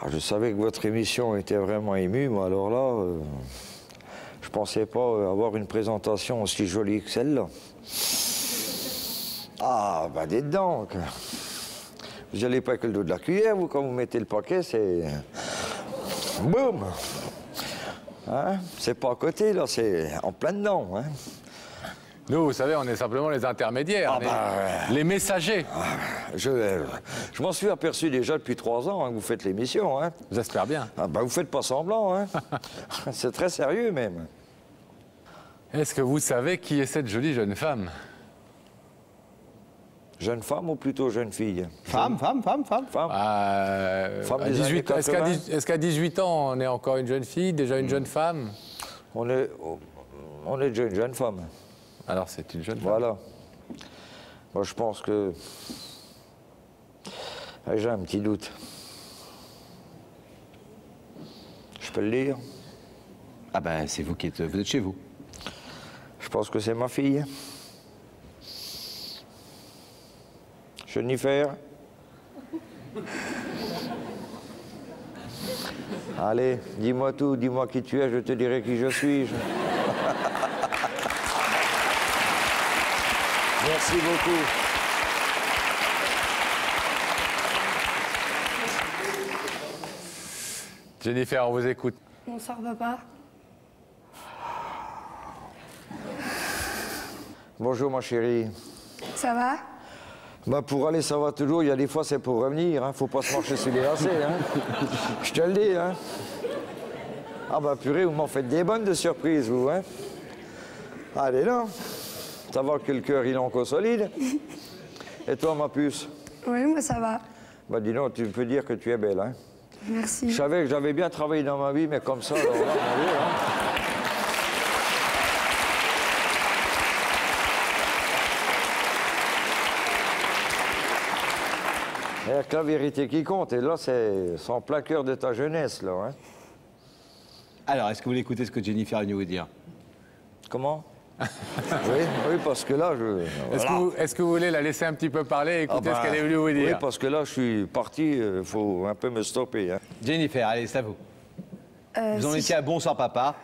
Ah, je savais que votre émission était vraiment émue, mais alors là, je pensais pas avoir une présentation aussi jolie que celle-là. Ah, bah dites donc. Vous n'allez pas avec le dos de la cuillère, vous, quand vous mettez le paquet, c'est... Boum! Hein? C'est pas à côté, là, c'est en plein dedans, hein? Nous, vous savez, on est simplement les intermédiaires, les messagers. Je m'en suis aperçu déjà depuis 3 ans hein, que vous faites l'émission. Hein. J'espère bien. Ah, bah, vous faites pas semblant. Hein. C'est très sérieux, même. Est-ce que vous savez qui est cette jolie jeune femme? Jeune femme ou plutôt jeune fille? Femme. Femme des années 80. Est-ce qu'à 18 ans, on est encore une jeune fille, déjà une jeune femme? On est déjà une jeune femme. Alors c'est une jeune femme. Voilà. Moi, je pense que... J'ai un petit doute. Je peux le lire? Ah ben, c'est vous qui êtes... Vous êtes chez vous. Je pense que c'est ma fille. Jennifer. Allez, dis-moi tout, dis-moi qui tu es, je te dirai qui je suis. Merci beaucoup. Jennifer, on vous écoute. Bonsoir, papa. Bonjour, ma chérie. Ça va? Bah, pour aller, ça va toujours. Il y a des fois, c'est pour revenir. Hein. Faut pas se marcher sur les lacets. Hein. Je te le dis. Hein. Ah, bah, purée, vous m'en faites des bonnes de surprises, vous. Hein. Allez, là. Ça va que le cœur, il est encore solide. Et toi, ma puce? Oui, moi, ça va. Bah, dis donc, tu peux dire que tu es belle. Hein. Merci. Je savais que j'avais bien travaillé dans ma vie, mais comme ça, alors là, mon Dieu, hein. Il n'y a que la vérité qui compte, et là, c'est en plein cœur de ta jeunesse, là. Hein. Alors, est-ce que vous voulez écouter ce que Jennifer a dû vous dire? Comment? oui, parce que là, je... Est-ce que vous voulez la laisser un petit peu parler et écouter ce qu'elle est venue vous dire? Oui, parce que là, je suis parti, il faut un peu me stopper. Hein. Jennifer, allez, c'est à vous. Vous en étiez à bonsoir, papa,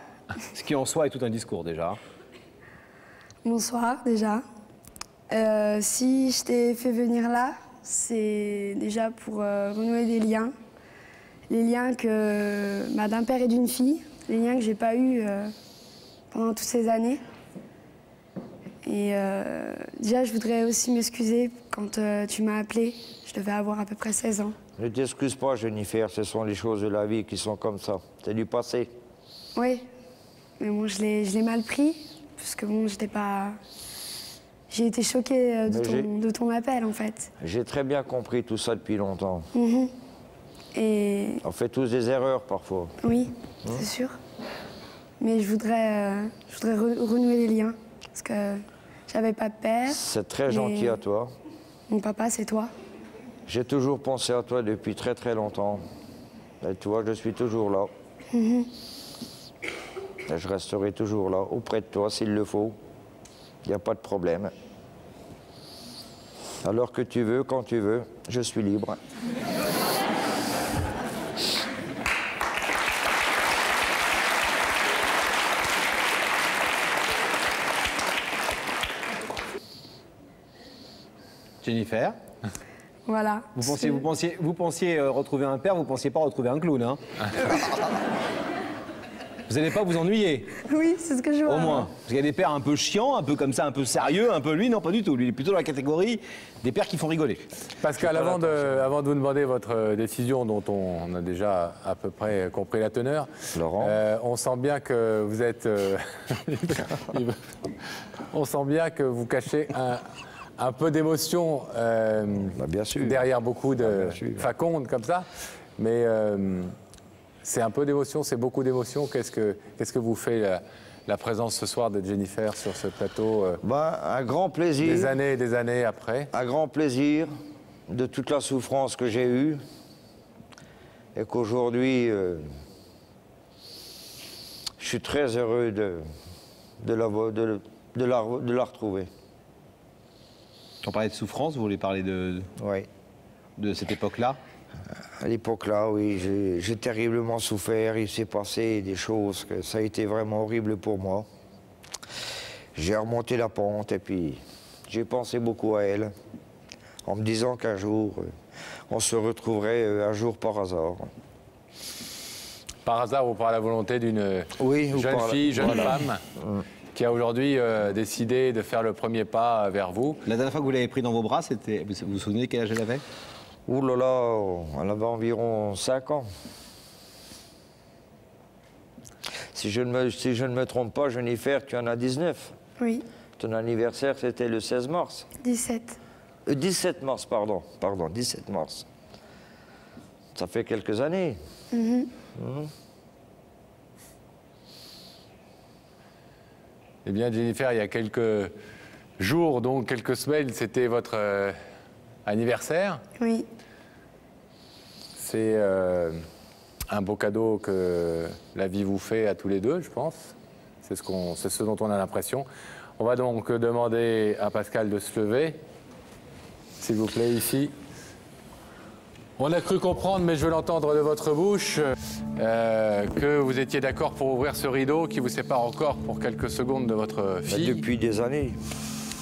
ce qui en soi est tout un discours, déjà. Bonsoir, déjà. Si je t'ai fait venir là, c'est déjà pour renouer des liens. Les liens d'un père et d'une fille. Les liens que j'ai pas eus pendant toutes ces années. Et déjà, je voudrais aussi m'excuser quand tu m'as appelée. Je devais avoir à peu près 16 ans. Ne t'excuse pas, Jennifer, ce sont les choses de la vie qui sont comme ça. C'est du passé. Oui, mais bon, je l'ai mal pris, parce que bon, j'étais pas... J'ai été choquée de ton appel, en fait. J'ai très bien compris tout ça depuis longtemps. Et... On fait tous des erreurs, parfois. Oui, c'est sûr. Mais je voudrais renouer les liens, parce que j'avais pas de père. C'est très gentil à toi. Mon papa, c'est toi. J'ai toujours pensé à toi depuis très très longtemps. Et toi, je suis toujours là. Et je resterai toujours là, auprès de toi, s'il le faut. Il n'y a pas de problème. Alors que tu veux, quand tu veux, je suis libre. Jennifer, Voilà. vous pensiez retrouver un père, vous pensiez pas retrouver un clown, hein? Vous n'allez pas vous ennuyer? Oui, c'est ce que je vois. Au moins. Parce qu'il y a des pères un peu chiants, un peu comme ça, un peu sérieux, un peu lui, non pas du tout. Lui, il est plutôt dans la catégorie des pères qui font rigoler. Pascal, avant de vous demander votre décision, dont on a déjà à peu près compris la teneur, Laurent, on sent bien que vous êtes... on sent bien que vous cachez un peu d'émotion bien sûr. derrière beaucoup de facondes comme ça. Mais c'est un peu d'émotion, c'est beaucoup d'émotion. Qu'est-ce que vous fait la présence ce soir de Jennifer sur ce plateau un grand plaisir. Des années et des années après. Un grand plaisir de toute la souffrance que j'ai eue. Et qu'aujourd'hui, je suis très heureux de la retrouver. On parlait de souffrance, vous voulez parler Oui. de cette époque-là? À l'époque-là, oui, j'ai terriblement souffert. Il s'est passé des choses que ça a été vraiment horrible pour moi. J'ai remonté la pente et puis j'ai pensé beaucoup à elle, en me disant qu'un jour, on se retrouverait un jour par hasard. Par hasard ou par la volonté d'une jeune fille, jeune femme, qui a aujourd'hui décidé de faire le premier pas vers vous. La dernière fois que vous l'avez pris dans vos bras, c'était. Vous vous souvenez quel âge elle avait? Ouh là là, elle avait environ 5 ans. Si je ne me trompe pas, Jennifer, tu en as 19. Oui, Ton anniversaire, c'était le 16 mars. 17. 17 mars, pardon, 17 mars. Ça fait quelques années. Eh bien, Jennifer, il y a quelques jours, donc quelques semaines, c'était votre anniversaire. Oui, C'est un beau cadeau que la vie vous fait à tous les deux, je pense. C'est ce dont on a l'impression. On va donc demander à Pascal de se lever, s'il vous plaît, ici. On a cru comprendre, mais je veux l'entendre de votre bouche, que vous étiez d'accord pour ouvrir ce rideau qui vous sépare encore pour quelques secondes de votre fille. Depuis des années.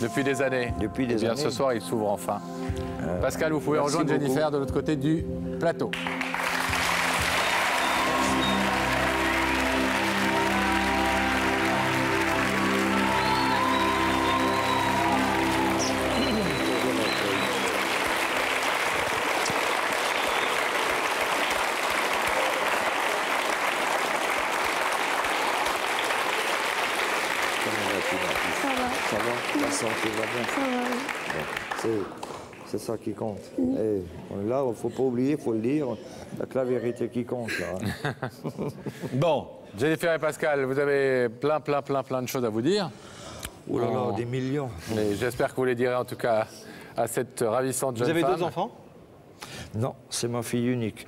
Depuis des années. Depuis des Eh bien, années. ce soir, il s'ouvre enfin. Pascal, vous pouvez merci rejoindre beaucoup. Jennifer de l'autre côté du plateau. ça va. Ça va? La santé va bien? Ça va, oui. C'est ça qui compte. Et là, il ne faut pas oublier, il faut le dire, il n'y a que la vérité qui compte. Là, hein. Bon. Jennifer et Pascal, vous avez plein de choses à vous dire. Oh là là, des millions. Mais j'espère que vous les direz en tout cas à cette ravissante jeune Vous avez femme. 2 enfants? Non, c'est ma fille unique.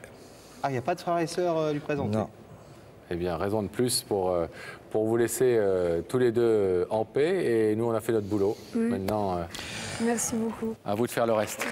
Ah, il n'y a pas de frères et sœurs lui présenter? Non. Eh bien, raison de plus pour vous laisser tous les deux en paix. Et nous, on a fait notre boulot. Maintenant, Merci beaucoup. à vous de faire le reste.